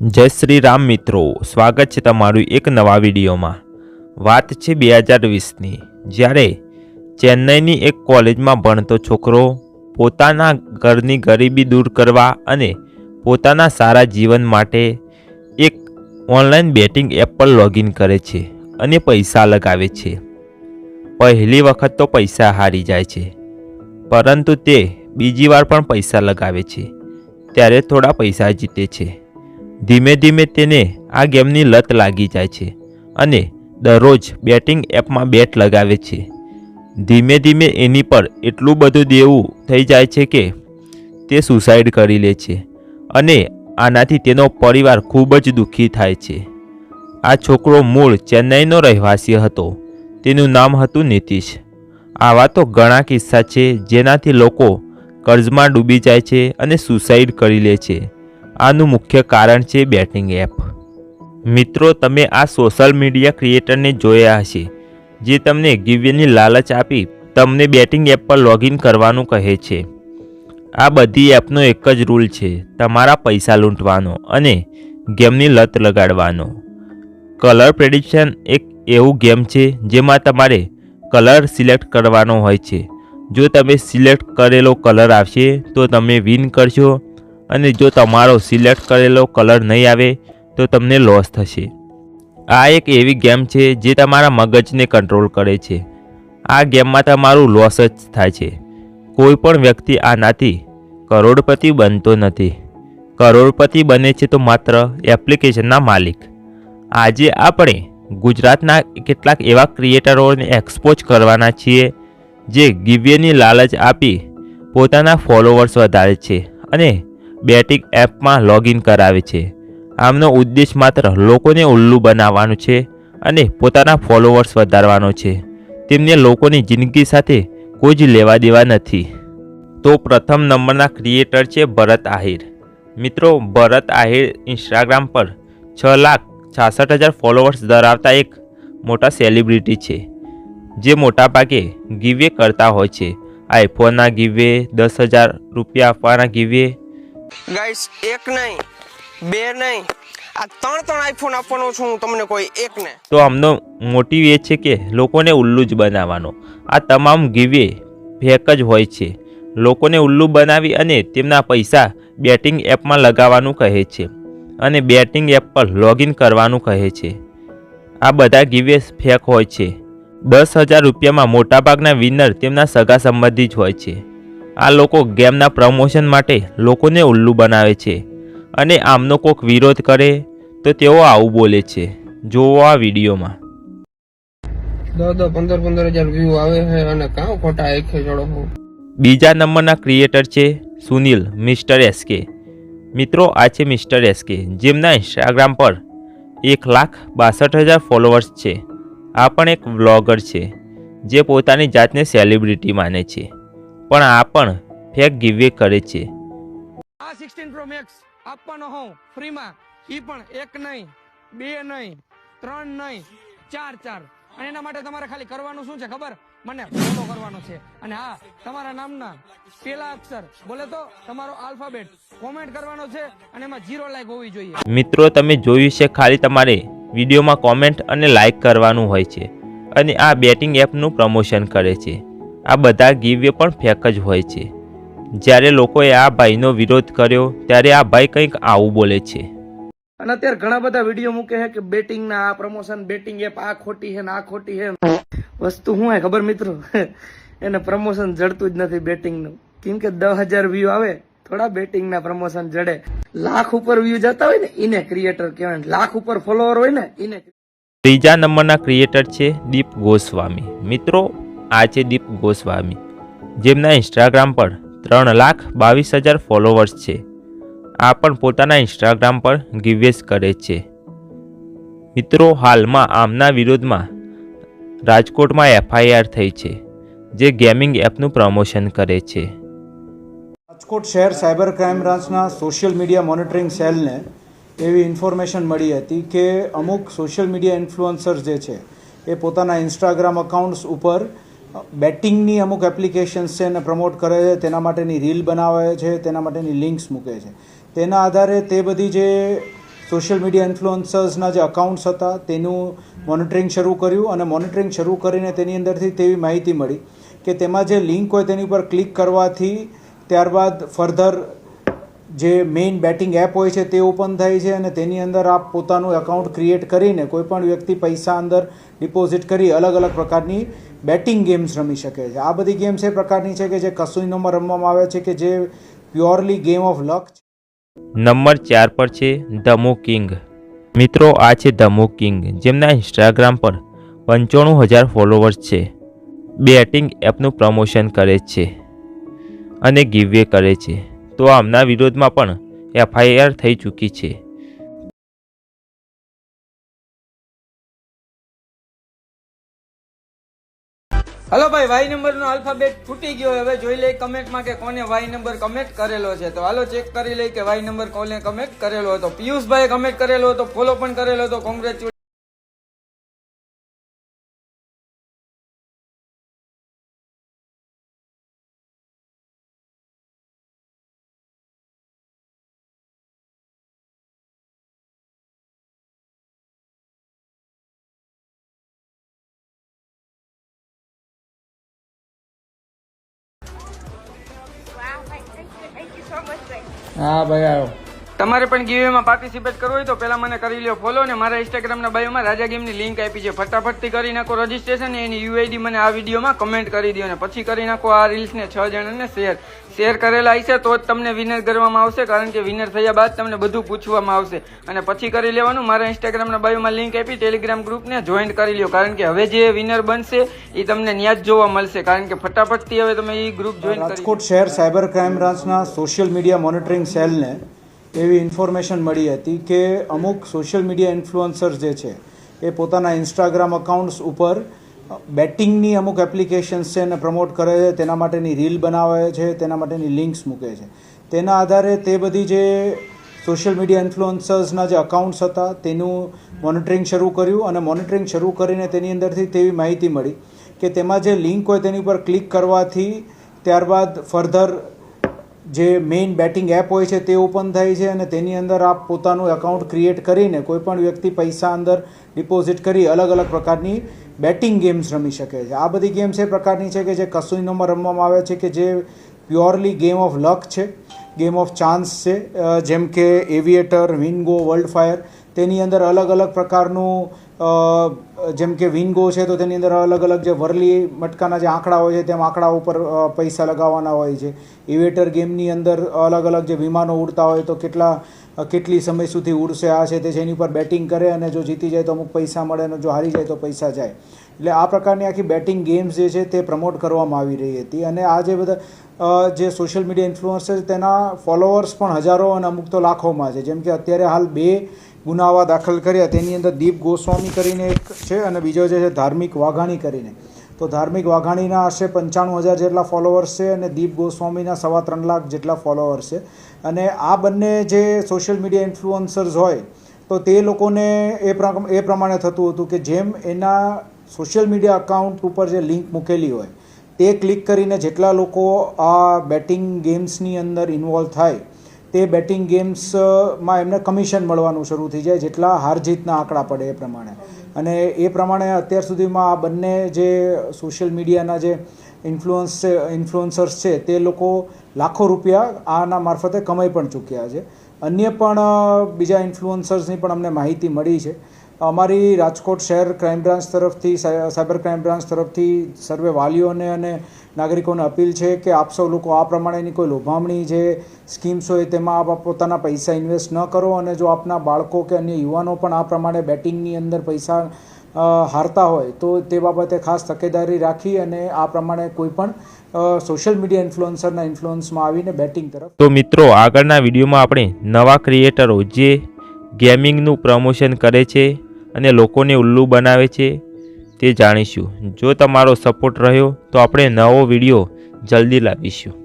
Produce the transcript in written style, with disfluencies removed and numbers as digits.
જય શ્રી રામ મિત્રો, સ્વાગત છે તમારું એક નવા વિડીયોમાં। વાત છે 2020ની, જ્યારે ચેન્નઈની એક કોલેજમાં ભણતો છોકરો પોતાના ઘરની ગરીબી દૂર કરવા અને પોતાના સારા જીવન માટે એક ઓનલાઈન બેટિંગ એપ પર લોગિન કરે છે અને પૈસા લગાવે છે। પહેલી વખત તો પૈસા હારી જાય છે, પરંતુ તે બીજી વાર પણ પૈસા લગાવે છે ત્યારે થોડા પૈસા જીતે છે। ધીમે ધીમે તેને આ ગેમની લત લાગી જાય છે અને દરરોજ બેટિંગ એપમાં બેટ લગાવે છે। ધીમે ધીમે એની પર એટલું બધું દેવું થઈ જાય છે કે તે સુસાઇડ કરી લે છે અને આનાથી તેનો પરિવાર ખૂબ જ દુઃખી થાય છે। આ છોકરો મૂળ ચેન્નઈનો રહેવાસી હતો, તેનું નામ હતું નીતિશ। આવા તો ઘણા કિસ્સા છે જેનાથી લોકો કર્જમાં ડૂબી જાય છે અને સુસાઇડ કરી લે છે। આનું મુખ્ય કારણ છે બેટિંગ એપ। મિત્રો, તમે આ સોશિયલ મીડિયા ક્રિએટરને જોયા હશે જે તમને ગિવવેની લાલચ આપી તમને બેટિંગ એપ પર લોગિન કરવાનું કહે છે। આ બધી એપનો એક જ રૂલ છે, તમારા પૈસા લૂંટવાનો અને ગેમની લત લગાડવાનો। કલર પ્રેડિક્શન એક એવું ગેમ છે જેમાં તમારે કલર સિલેક્ટ કરવાનો હોય છે। જો તમે સિલેક્ટ કરેલો કલર આવશે તો તમે વિન કરશો અને જો તમારો સિલેક્ટ કરેલો કલર નહીં આવે તો તમને લોસ થશે। આ એક એવી ગેમ છે જે તમારા મગજને કંટ્રોલ કરે છે। આ ગેમમાં તમારું લોસ જ થાય છે। કોઈ પણ વ્યક્તિ આનાથી કરોડપતિ બનતો નથી, કરોડપતિ બને છે તો માત્ર એપ્લિકેશનના માલિક। આજે આપણે ગુજરાતના કેટલાક એવા ક્રિએટરોને એક્સપોઝ કરવાના છીએ જે ગિવવેની લાલચ આપી પોતાના ફોલોવર્સ વધારે છે અને બેટિંગ એપમાં લોગિન કરાવે છે। આમનો ઉદ્દેશ માત્ર લોકોને ઉલ્લુ બનાવવાનો છે અને પોતાના ફોલોવર્સ વધારવાનો છે। તેમને લોકોની જિંદગી સાથે કોઈ જ લેવા દેવા નથી। તો પ્રથમ નંબરના ક્રિએટર છે ભરત આહિર। મિત્રો, ભરત આહિર ઇન્સ્ટાગ્રામ પર 6,66,000 ફોલોવર્સ ધરાવતા એક મોટા સેલિબ્રિટી છે જે મોટાભાગે ગિવવે કરતા હોય છે। આઈફોનના ગિવવે, 10,000 રૂપિયા આપવાના ગિવવે। ગાઈસ, એક નહીં, બે નહીં, આ ત્રણ આઈફોન આપવાનો છું હું તમને, કોઈ એક ને। તો આમનો મોટિવ એ છે કે લોકોને ઉલ્લુ જ બનાવવાનો। આ તમામ ગિવવે ફેક જ હોય છે। લોકોને ઉલ્લુ બનાવી અને તેમના પૈસા બેટિંગ એપમાં લગાવવાનું કહે છે અને બેટિંગ એપ પર લોગિન કરવાનું કહે છે। આ બધા ગિવવે ફેક હોય છે। 10,000 રૂપિયામાં મોટાભાગના વિનર તેમના સગા સંબંધી જ હોય છે। આ લોકો ગેમના પ્રમોશન માટે લોકોને ઉલ્લુ બનાવે છે અને આમનો કોઈક વિરોધ કરે તો તેઓ આવું બોલે છે। જોવો આ વિડીયોમાં। 15,000 વ્યૂ આવે છે અને કાં ખોટા આંખે ચડો હું। બીજા નંબરના ક્રિએટર છે સુનિલ મિસ્ટર એસકે। મિત્રો, આ છે મિસ્ટર એસકે જેમના ઇન્સ્ટાગ્રામ પર 1,62,000 ફોલોવર્સ છે। આ પણ એક વ્લોગર છે જે પોતાની જાતને સેલિબ્રિટી માને છે, પણ આ પણ ફેક ગિવવે કરે છે। આ 16 પ્રો મેક્સ આપવાનો હું ફ્રીમાં, ઈ પણ એક નહીં, બે નહીં, ત્રણ નહીં, ચાર। અને એના માટે તમારે ખાલી કરવાનું શું છે ખબર? મને ફોલો કરવાનો છે અને હા, તમારા નામના પહેલા અક્ષર બોલે તો તમારો આલ્ફાબેટ કોમેન્ટ કરવાનો છે અને એમાં 0 લાઈક હોવી જોઈએ। મિત્રો, તમે જોયું છે ખાલી તમારે વિડીયોમાં કોમેન્ટ અને લાઈક કરવાનું હોય છે અને આ બેટિંગ એપનું પ્રમોશન કરે છે। આ બધા ગિવવે પણ ફેક જ હોય છે। જ્યારે લોકોએ આ ભાઈનો વિરોધ કર્યો ત્યારે આ ભાઈ કંઈક આવું બોલે છે। અને અત્યારે ઘણા બધા વિડીયો મૂકે છે કે બેટિંગ ના આ પ્રમોશન, બેટિંગ એપ આ ખોટી છે ને આ ખોટી છે। વસ્તુ શું હે ખબર મિત્રો? એને પ્રમોશન જડતું જ નથી બેટિંગ નું, કેમ કે 10,000 વ્યૂ આવે થોડા બેટિંગ ના પ્રમોશન જડે। લાખ ઉપર વ્યૂ જતા હોય ને એને ક્રિએટર કહેવાય, લાખ ઉપર ફોલોવર હોય ને એને। ત્રીજા નંબરના ક્રિએટર છે દીપ ગોસ્વામી। મિત્રો, આ છે દીપ ગોસ્વામી જેમના ઇન્સ્ટાગ્રામ પર 3,22,000 ફોલોવર્સ છે। આ પણ પોતાના ઇન્સ્ટાગ્રામ પર ગિવવેસ કરે છે। મિત્રો, હાલમાં આમના વિરોધમાં રાજકોટમાં FIR થઈ છે જે ગેમિંગ એપનું પ્રમોશન કરે છે। રાજકોટ શહેર સાયબર ક્રાઇમ બ્રાન્ચના સોશિયલ મીડિયા મોનિટરિંગ સેલને એવી ઇન્ફોર્મેશન મળી હતી કે અમુક સોશિયલ મીડિયા ઇન્ફ્લુઅન્સર્સ જે છે એ પોતાના ઇન્સ્ટાગ્રામ અકાઉન્ટ્સ ઉપર બેટિંગની અમુક એપ્લિકેશન્સ છે એને પ્રમોટ કરે છે, તેના માટેની રીલ બનાવે છે, તેના માટેની લિંક્સ મૂકે છે। તેના આધારે તે બધી જે સોશિયલ મીડિયા ઇન્ફ્લુઅન્સર્સના જે અકાઉન્ટ્સ હતા તેનું મોનિટરિંગ શરૂ કર્યું અને મોનિટરિંગ શરૂ કરીને તેની અંદરથી તેવી માહિતી મળી કે તેમાં જે લિંક હોય તેની પર ક્લિક કરવાથી ત્યારબાદ ફર્ધર જે મેઇન બેટિંગ એપ હોય છે તે ઓપન થાય છે અને તેની અંદર આપ પોતાનું એકાઉન્ટ ક્રિએટ કરીને કોઈપણ વ્યક્તિ પૈસા અંદર ડિપોઝિટ કરી અલગ અલગ પ્રકારની બેટિંગ ગેમ્સ રમી શકે છે. આ બધી ગેમ્સ એ પ્રકારની છે કે જે કસિનોમાં રમવામાં આવે છે કે જે પ્યોરલી ગેમ ઓફ લક છે. નંબર 4 પર છે ધમો કિંગ. મિત્રો, આ છે ધમો કિંગ, જેમના ઇન્સ્ટાગ્રામ પર 95,000 ફોલોવર્સ છે. બેટિંગ એપનું પ્રમોશન કરે છે અને ગીવવે કરે છે. તો આમના વિરોધમાં પણ FIR થઈ ચૂકી છે. હલો ભાઈ, વાય નંબર નો આલ્ફાબેટ ફૂટી ગયો. હવે જોઈ લે કમેન્ટમાં કે કોને વાય નંબર કમેન્ટ કરેલો છે. તો હાલો ચેક કરી લઈ કે વાય નંબર કોને કમેન્ટ કરેલો હતો. પિયુષભાઈ કમેન્ટ કરેલો હતો, ફોલો પણ કરેલો હતો. કોંગ્રેચ્યુલેશન. હા ભાઈ આવ્યો. તમારે પણ ગીવેમાં પાર્ટિસિપેટ કરવું હોય તો પહેલા મને કરી લ્યો ફોલો ને મારા ઇન્સ્ટાગ્રામના બાયોમાં રાજા ગેમની લિંક આપી છે. ફટાફટથી કરી નાખો રજીસ્ટ્રેશન. એની યુઆઈડી મને આ વિડીયોમાં કમેન્ટ કરી દો અને પછી કરી નાખો આ રીલ્સને 6 જણાને શેર કરેલા હશે તો જ તમને વિનર કરવામાં આવશે, કારણ કે વિનર થયા બાદ તમને બધું પૂછવામાં આવશે. અને પછી કરી લેવાનું મારા ઇન્સ્ટાગ્રામના બાયોમાં લિંક આપી ટેલિગ્રામ ગ્રુપને જોઈન કરી લ્યો, કારણ કે હવે જે વિનર બનશે એ તમને ન્યા જ જોવા મળશે, કારણ કે ફટાફટથી હવે તમે એ ગ્રુપ જોઈન કરી. રાજકોટ શહેર સાયબર ક્રાઇમ બ્રાન્ચના સોશિયલ મીડિયા મોનિટરિંગ સેલને એવી ઇન્ફોર્મેશન મળી હતી કે અમુક સોશિયલ મીડિયા ઇન્ફ્લુઅન્સર્સ જે છે એ પોતાના ઇન્સ્ટાગ્રામ અકાઉન્ટ્સ ઉપર બેટિંગની અમુક એપ્લિકેશન્સ છે એને પ્રમોટ કરે છે, તેના માટેની રીલ બનાવે છે, તેના માટેની લિંક્સ મૂકે છે. તેના આધારે તે બધી જે સોશિયલ મીડિયા ઇન્ફ્લુઅન્સર્સના જે અકાઉન્ટ્સ હતા તેનું મોનિટરિંગ શરૂ કર્યું અને મોનિટરિંગ શરૂ કરીને તેની અંદરથી તેવી માહિતી મળી કે તેમાં જે લિંક હોય તેની પર ક્લિક કરવાથી ત્યારબાદ ફર્ધર જે મેઇન બેટિંગ એપ હોય છે તે ઓપન થાય છે અને તેની અંદર આપ પોતાનું એકાઉન્ટ ક્રિએટ કરીને કોઈપણ વ્યક્તિ પૈસા અંદર ડિપોઝિટ કરી અલગ અલગ પ્રકારની બેટિંગ ગેમ્સ રમી શકે છે. આ બધી ગેમ્સ એ પ્રકારની છે કે જે કસિનોમાં રમવામાં આવે છે કે જે પ્યોરલી ગેમ ઓફ લક છે, ગેમ ઓફ ચાન્સ છે. જેમ કે એવિએટર, વિનગો, વર્લ્ડ ફાયર, તેની અંદર અલગ અલગ પ્રકારનું જેમ કે વિનગો છે તો તેની અંદર અલગ અલગ જે વરલી મટકાના જે આંકડા હોય છે તેમ આંકડા ઉપર પૈસા લગાવવાના હોય છે. એવિએટર ગેમની અંદર અલગ અલગ જે વિમાનો ઉડતા હોય તો કેટલી સમય સુધી ઉડશે આ છે તે જેની ઉપર બેટિંગ કરે અને જો જીતી જાય તો અમુક પૈસા મળે અને જો હારી જાય તો પૈસા જાય. એટલે આ પ્રકારની આખી બેટિંગ ગેમ્સ જે છે તે પ્રમોટ કરવામાં આવી રહી હતી. અને આ જે બધા જે સોશિયલ મીડિયા ઇન્ફ્લુઅન્સર તેના ફોલોવર્સ પણ હજારો અને અમુક તો લાખોમાં છે. જેમ કે અત્યારે હાલ 2 ગુનાવા દાખલ કર્યા, તેની અંદર દીપ ગોસ્વામી કરીને એક છે અને બીજો જે છે ધાર્મિક વાઘાણી કરીને. તો ધાર્મિક વાઘાણીના આશરે 95,000 જેટલા ફોલોવર્સ છે અને દીપ ગોસ્વામીના 3.25 લાખ જેટલા ફોલોવર્સ છે. અને આ બંને જે સોશિયલ મીડિયા ઇન્ફ્લુઅન્સર્સ હોય તો તે લોકોને એ પ્રમાણે થતું હતું કે જેમ એના સોશિયલ મીડિયા અકાઉન્ટ ઉપર જે લિંક મૂકેલી હોય તે ક્લિક કરીને જેટલા લોકો આ બેટિંગ ગેમ્સની અંદર ઇન્વોલ્વ થાય તે બેટિંગ ગેમ્સમાં એમને કમિશન મળવાનું શરૂ થઈ જાય, જેટલા હાર જીતના આંકડા પડે એ પ્રમાણે. અને એ પ્રમાણે અત્યાર સુધીમાં આ બંને જે સોશિયલ મીડિયાના જે ઇન્ફ્લુઅન્સર્સ છે તે લોકો લાખો રૂપિયા આના મારફતે કમાઈ પણ ચૂક્યા છે. અન્ય પણ બીજા ઇન્ફ્લુઅન્સર્સની પણ અમને માહિતી મળી છે. અમારી રાજકોટ શહેર ક્રાઇમ બ્રાન્ચ તરફથી, સાયબર ક્રાઇમ બ્રાન્ચ તરફથી સર્વે વાલીઓને અને નાગરિકોને અપીલ છે કે આપ સૌ લોકો આ પ્રમાણેની કોઈ લોભામણી જે સ્કીમ્સ હોય તેમાં આપ પોતાના પૈસા ઇન્વેસ્ટ ન કરો. અને જો આપના બાળકો કે અન્ય યુવાનો પણ આ પ્રમાણે બેટિંગની અંદર પૈસા હારતા હોય તો તે બાબતે ખાસ તકેદારી રાખી અને આ પ્રમાણે કોઈ પણ સોશિયલ મીડિયા ઇન્ફ્લુઅન્સરના ઇન્ફ્લુઅન્સમાં આવીને બેટિંગ તરફ. તો મિત્રો, આગળના વિડીયોમાં આપણે નવા ક્રિએટરો જે ગેમિંગનું પ્રમોશન કરે છે અને લોકોને ઉલ્લુ બનાવે છે તે જાણીશું. જો તમારો સપોર્ટ રહ્યો તો આપણે નવો વિડીયો જલ્દી લાવીશું.